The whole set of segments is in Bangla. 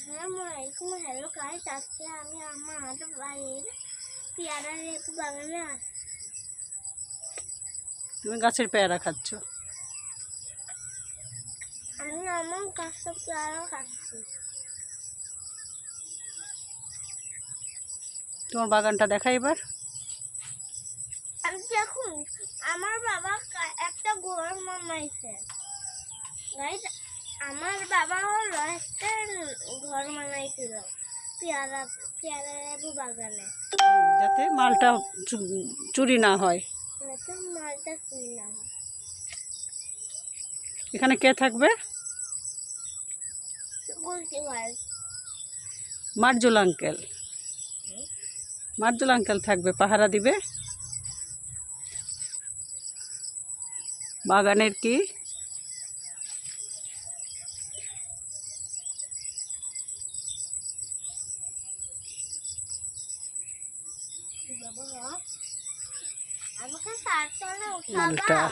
হ্যালো গাইস, আজকে আমি আমার বাড়ির পেয়ারা লেবু বাগানে আসছি। তুমি গাছের পেয়ারা খাচ্ছ? আমি আমার গাছের পেয়ারা খাচ্ছি। তোমার বাগানটা দেখা এবার। আমি দেখুন, আমার বাবা একটা ঘর বানাইছে গাইস। আমার বাবা হলো একটা ঘর বানাইছিল পেয়ারা লেবু বাগানে, যাতে মালটা চুরি না হয়। মালটা চুরি না হয়। এখানে কে থাকবে? বলতে পারি মার্জুল আঙ্কেল। মার্জুল আঙ্কেল থাকবে, পাহারা দিবে। বাগানের কি আমাকে সাততলা মালটা। উঠাবা।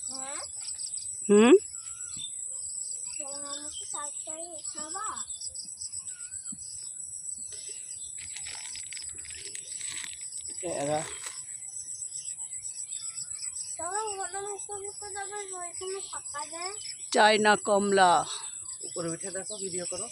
হ্যাঁ, আমাকে সাততলা উঠাবা। পেয়ারা তবে ওখানে মুখে যাবে, ওইখানে ফাঁকা যায়। চায়না কমলা। উপরে উঠে দেখো, ভিডিও করো।